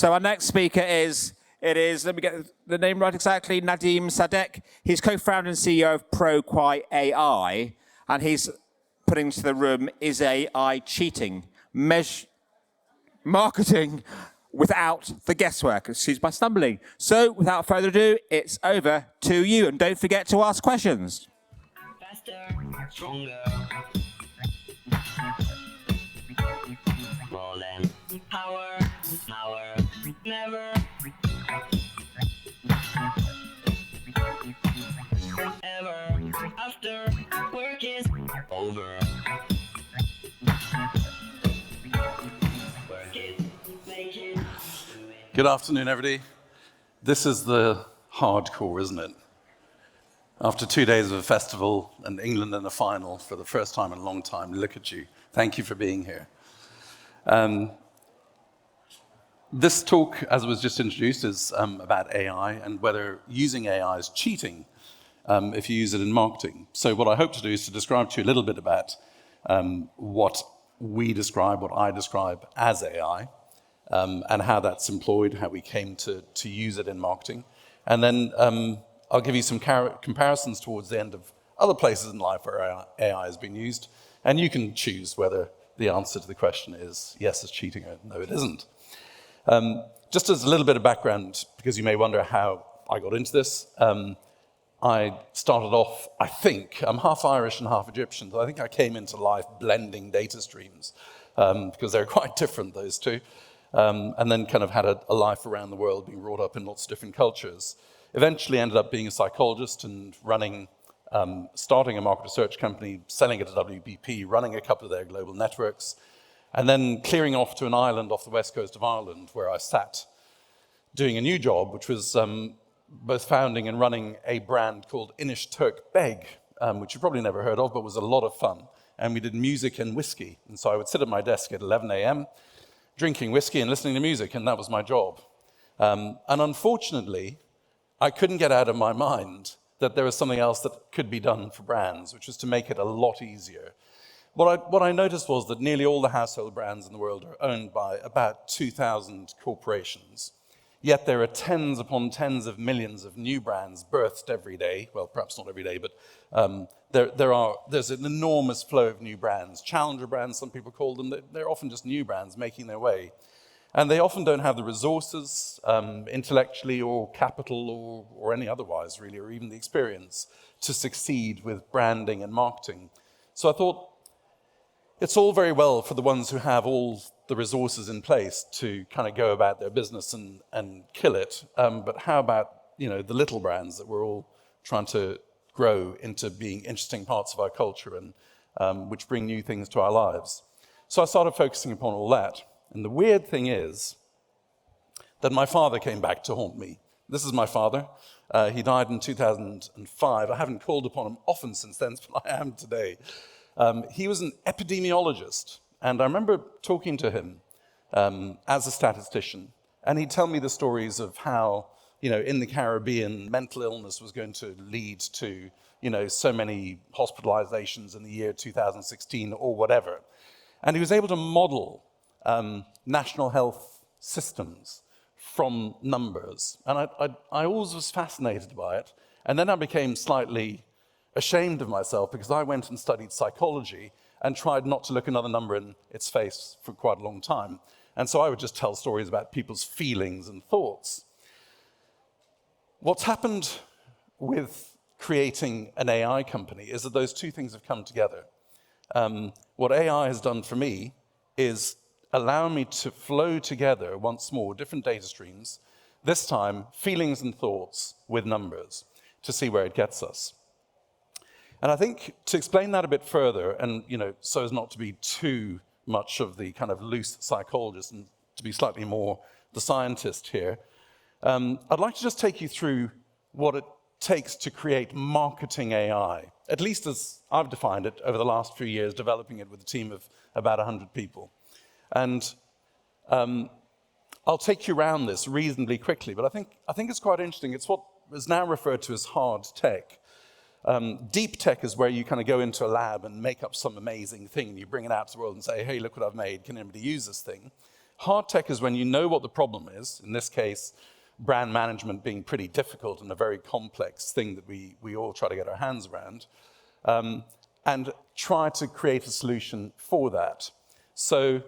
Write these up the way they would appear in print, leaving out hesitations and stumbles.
So our next speaker let me get the name right exactly, Nadim Sadek. He's co-founder and CEO of ProQuo AI, and he's putting into the room, is AI cheating? Marketing without the guesswork. Excuse my stumbling. So without further ado, it's over to you. And don't forget to ask questions. Faster, stronger. More than power, never. Ever after work is over. Work it, make it, do it. Good afternoon, everybody. This is the hardcore, isn't it? After 2 days of a festival and England in a final for the first time in a long time, look at you. Thank you for being here. This talk, as was just introduced, is about AI and whether using AI is cheating if you use it in marketing. So what I hope to do is to describe to you a little bit about what I describe as AI, and how that's employed, how we came to use it in marketing. And then I'll give you some comparisons towards the end of other places in life where AI has been used, and you can choose whether the answer to the question is yes, it's cheating, or no, it isn't. Just as a little bit of background, because you may wonder how I got into this, I started off, I'm half Irish and half Egyptian, so I think I came into life blending data streams, because they're quite different, those two, and then kind of had a life around the world, being brought up in lots of different cultures. Eventually ended up being a psychologist and starting a market research company, selling it to WPP, running a couple of their global networks, and then clearing off to an island off the west coast of Ireland, where I sat doing a new job, which was both founding and running a brand called Inish Turk Beg, which you probably never heard of, but was a lot of fun. And we did music and whiskey. And so I would sit at my desk at 11 a.m., drinking whiskey and listening to music, and that was my job. And unfortunately, I couldn't get out of my mind that there was something else that could be done for brands, which was to make it a lot easier. What I noticed was that nearly all the household brands in the world are owned by about 2,000 corporations. Yet there are tens upon tens of millions of new brands birthed every day. Well, perhaps not every day, but there's an enormous flow of new brands. Challenger brands, some people call them. They're often just new brands making their way. And they often don't have the resources, intellectually or capital or any otherwise, really, or even the experience to succeed with branding and marketing. So I thought, it's all very well for the ones who have all the resources in place to kind of go about their business and kill it. But how about, the little brands that we're all trying to grow into being interesting parts of our culture and which bring new things to our lives? So I started focusing upon all that. And the weird thing is that my father came back to haunt me. This is my father. He died in 2005. I haven't called upon him often since then, but I am today. He was an epidemiologist, and I remember talking to him as a statistician, and he'd tell me the stories of how, in the Caribbean, mental illness was going to lead to, so many hospitalizations in the year 2016 or whatever. And he was able to model national health systems from numbers, and I always was fascinated by it, and then I became slightly ashamed of myself because I went and studied psychology and tried not to look another number in its face for quite a long time. And so I would just tell stories about people's feelings and thoughts. What's happened with creating an AI company is that those two things have come together. What AI has done for me is allow me to flow together once more different data streams, this time feelings and thoughts with numbers, to see where it gets us. And I think to explain that a bit further, and so as not to be too much of the kind of loose psychologist and to be slightly more the scientist here, I'd like to just take you through what it takes to create marketing AI, at least as I've defined it over the last few years, developing it with a team of about 100 people. And I'll take you around this reasonably quickly, but I think it's quite interesting. It's what is now referred to as hard tech. Deep tech is where you kind of go into a lab and make up some amazing thing and you bring it out to the world and say, hey, look what I've made, can anybody use this thing? Hard tech is when you know what the problem is, in this case, brand management being pretty difficult and a very complex thing that we all try to get our hands around, and try to create a solution for that. So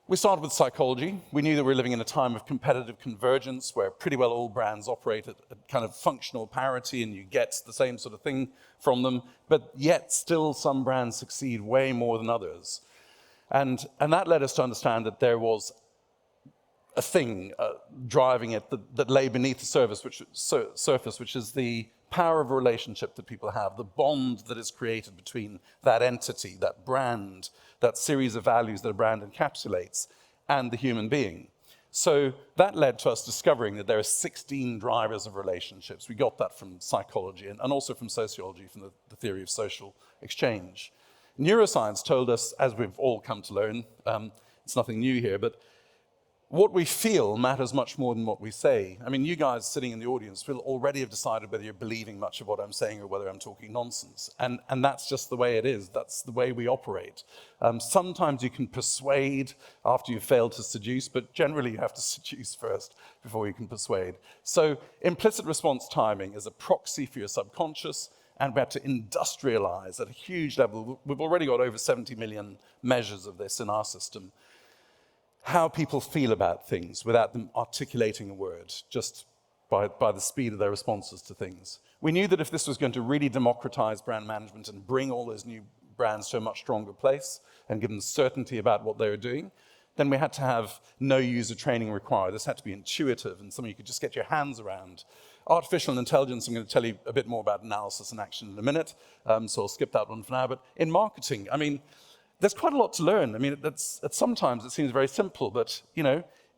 we started with psychology. We knew that we were living in a time of competitive convergence where pretty well all brands operate at kind of functional parity and you get the same sort of thing from them, but yet still some brands succeed way more than others. And that led us to understand that there was a thing driving it that lay beneath the surface, which is the power of a relationship that people have, the bond that is created between that entity, that brand, that series of values that a brand encapsulates, and the human being. So that led to us discovering that there are 16 drivers of relationships. We got that from psychology and also from sociology, from the theory of social exchange. Neuroscience told us, as we've all come to learn, it's nothing new here, but what we feel matters much more than what we say. I mean, you guys sitting in the audience will already have decided whether you're believing much of what I'm saying or whether I'm talking nonsense. And that's just the way it is. That's the way we operate. Sometimes you can persuade after you've failed to seduce, but generally you have to seduce first before you can persuade. So implicit response timing is a proxy for your subconscious, and we have to industrialize at a huge level. We've already got over 70 million measures of this in our system. How people feel about things without them articulating a word, just by the speed of their responses to things. We knew that if this was going to really democratize brand management and bring all those new brands to a much stronger place and give them certainty about what they were doing, then we had to have no user training required. This had to be intuitive and something you could just get your hands around. Artificial intelligence, I'm going to tell you a bit more about analysis and action in a minute, so I'll skip that one for now. But in marketing, I mean, there's quite a lot to learn. I mean, sometimes it seems very simple, but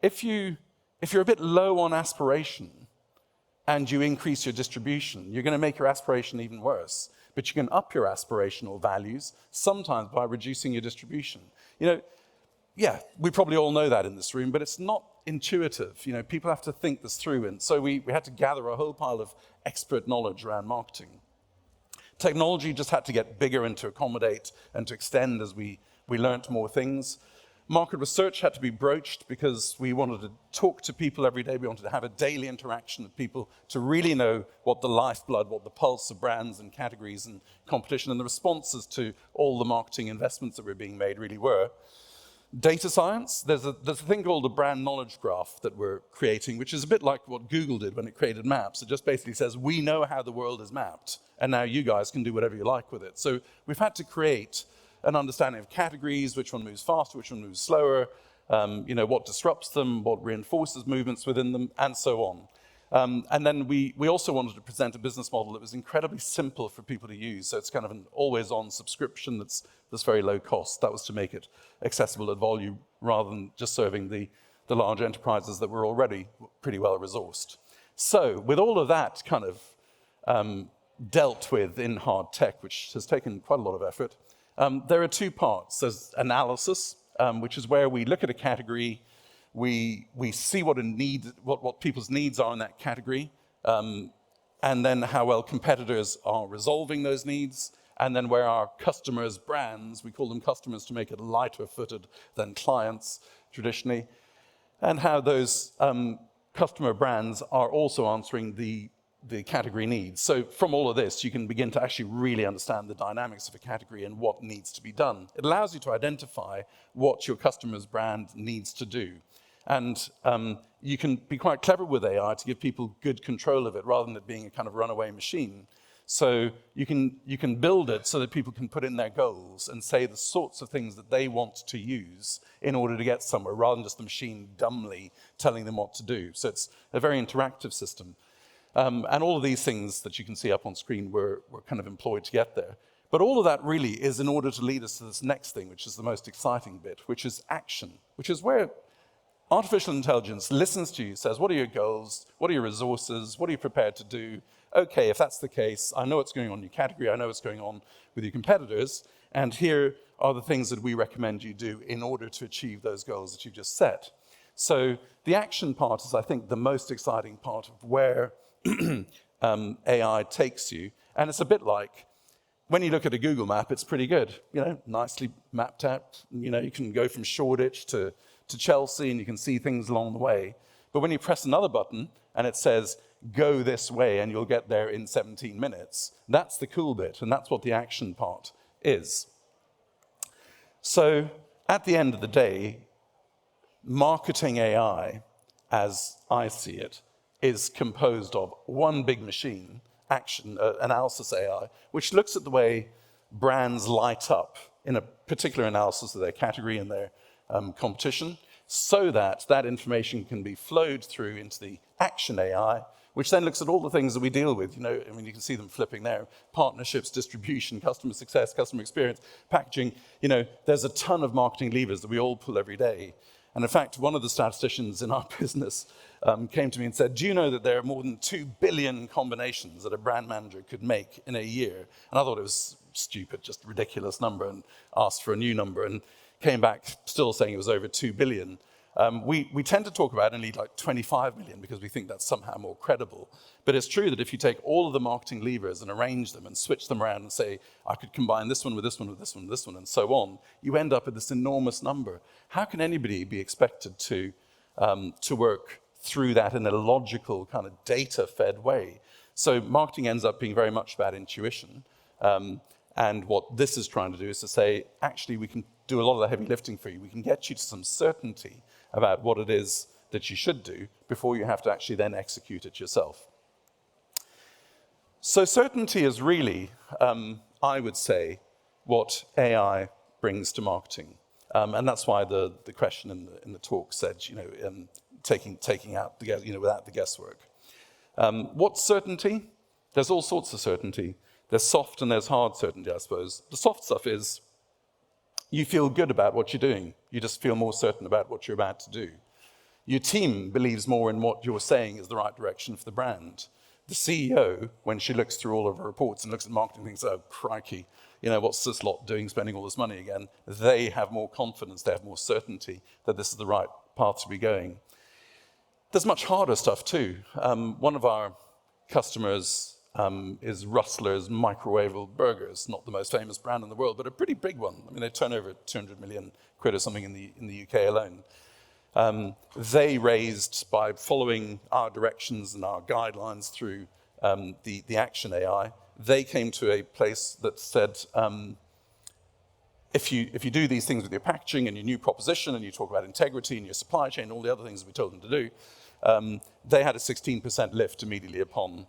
if you're a bit low on aspiration and you increase your distribution, you're going to make your aspiration even worse. But you can up your aspirational values sometimes by reducing your distribution. Yeah, we probably all know that in this room, but it's not intuitive. People have to think this through, and so we had to gather a whole pile of expert knowledge around marketing. Technology just had to get bigger and to accommodate and to extend as we learnt more things. Market research had to be broached because we wanted to talk to people every day. We wanted to have a daily interaction with people to really know what the lifeblood, what the pulse of brands and categories and competition and the responses to all the marketing investments that were being made really were. Data science, there's a thing called a brand knowledge graph that we're creating, which is a bit like what Google did when it created maps. It just basically says, we know how the world is mapped, and now you guys can do whatever you like with it. So we've had to create an understanding of categories, which one moves faster, which one moves slower, what disrupts them, what reinforces movements within them, and so on. And then we also wanted to present a business model that was incredibly simple for people to use. So it's kind of an always-on subscription that's very low cost. That was to make it accessible at volume rather than just serving the large enterprises that were already pretty well resourced. So with all of that kind of dealt with in hard tech, which has taken quite a lot of effort, there are two parts. There's analysis, which is where we look at a category, we see what people's needs are in that category, and then how well competitors are resolving those needs, and then where our customers' brands, we call them customers to make it lighter footed than clients traditionally, and how those customer brands are also answering the category needs. So from all of this, you can begin to actually really understand the dynamics of a category and what needs to be done. It allows you to identify what your customer's brand needs to do. And you can be quite clever with AI to give people good control of it rather than it being a kind of runaway machine. So you can build it so that people can put in their goals and say the sorts of things that they want to use in order to get somewhere, rather than just the machine dumbly telling them what to do. So it's a very interactive system. And all of these things that you can see up on screen were kind of employed to get there. But all of that really is in order to lead us to this next thing, which is the most exciting bit, which is action, which is where artificial intelligence listens to you, says, what are your goals? What are your resources? What are you prepared to do? Okay, if that's the case, I know what's going on in your category, I know what's going on with your competitors, and here are the things that we recommend you do in order to achieve those goals that you just set. So the action part is, I think, the most exciting part of where AI takes you. And it's a bit like, when you look at a Google map, it's pretty good, nicely mapped out. You can go from Shoreditch to to Chelsea and you can see things along the way. But when you press another button and it says, go this way and you'll get there in 17 minutes, that's the cool bit, and that's what the action part is. So at the end of the day, marketing AI, as I see it, is composed of one big machine, action, analysis AI, which looks at the way brands light up in a particular analysis of their category and their competition, so that that information can be flowed through into the action AI, which then looks at all the things that we deal with. You know, I mean, you can see them flipping there: partnerships, distribution, customer success, customer experience, packaging. You know, there's a ton of marketing levers that we all pull every day. And in fact, one of the statisticians in our business came to me and said, do you know that there are more than 2 billion combinations that a brand manager could make in a year? And I thought it was stupid, just a ridiculous number, and asked for a new number and came back still saying it was over 2 billion. We tend to talk about only like 25 million because we think that's somehow more credible. But it's true that if you take all of the marketing levers and arrange them and switch them around and say, I could combine this one with this one with this one with this one and so on, you end up with this enormous number. How can anybody be expected to work through that in a logical kind of data-fed way? So marketing ends up being very much about intuition. And what this is trying to do is to say, actually, we can do a lot of the heavy lifting for you. We can get you to some certainty about what it is that you should do before you have to actually then execute it yourself. So certainty is really, I would say, what AI brings to marketing. And that's why the question in the talk said, taking out the, without the guesswork. What's certainty? There's all sorts of certainty. There's soft and there's hard certainty, I suppose. The soft stuff is you feel good about what you're doing. You just feel more certain about what you're about to do. Your team believes more in what you're saying is the right direction for the brand. The CEO, when she looks through all of her reports and looks at marketing, thinks, oh, crikey, what's this lot doing, spending all this money again? They have more confidence, they have more certainty that this is the right path to be going. There's much harder stuff too. One of our customers is Rustler's microwavable burgers, not the most famous brand in the world, but a pretty big one. I mean, they turn over 200 million quid or something in the UK alone. They raised, by following our directions and our guidelines through the Action AI, they came to a place that said, if you do these things with your packaging and your new proposition, and you talk about integrity and your supply chain and all the other things that we told them to do, they had a 16% lift immediately upon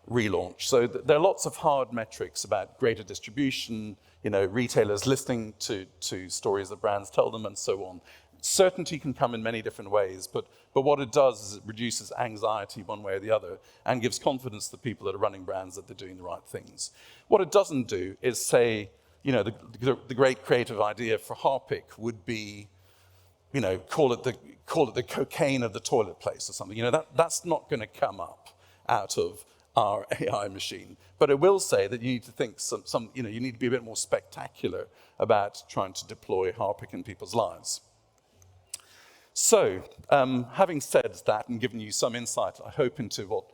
relaunch. So there are lots of hard metrics about greater distribution, retailers listening to stories that brands tell them, and so on. Certainty can come in many different ways, but what it does is it reduces anxiety one way or the other and gives confidence to the people that are running brands that they're doing the right things. What it doesn't do is say, the great creative idea for Harpic would be, call it the cocaine of the toilet place or something. That's not going to come up out of our AI machine. But it will say that you need to think you need to be a bit more spectacular about trying to deploy Harpic in people's lives. So, having said that and given you some insight, I hope, into what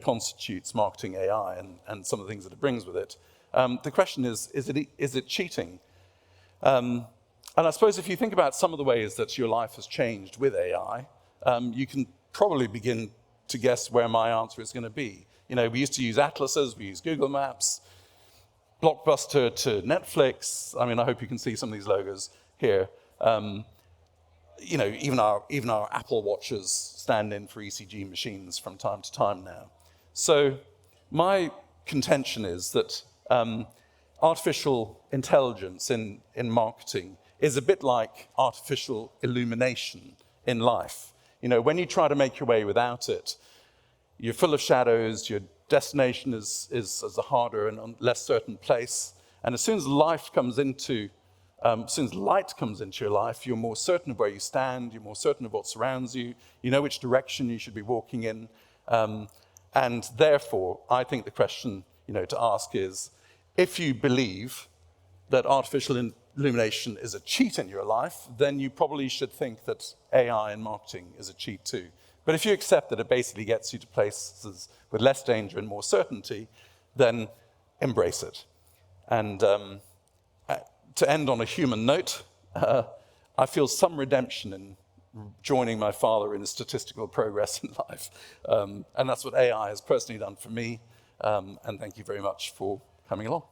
constitutes marketing AI and some of the things that it brings with it, the question is it cheating? And I suppose if you think about some of the ways that your life has changed with AI, you can probably begin to guess where my answer is going to be. We used to use atlases, we used Google Maps, Blockbuster to Netflix. I mean, I hope you can see some of these logos here. Even our Apple Watches stand in for ECG machines from time to time now. So my contention is that artificial intelligence in marketing is a bit like artificial illumination in life. When you try to make your way without it, you're full of shadows, your destination is a harder and less certain place. And as soon as light comes into your life, you're more certain of where you stand, you're more certain of what surrounds you, you know which direction you should be walking in. And therefore, I think the question to ask is, if you believe that artificial illumination is a cheat in your life, then you probably should think that AI in marketing is a cheat too. But if you accept that it basically gets you to places with less danger and more certainty, then embrace it. And to end on a human note, I feel some redemption in joining my father in his statistical progress in life. And that's what AI has personally done for me. And thank you very much for coming along.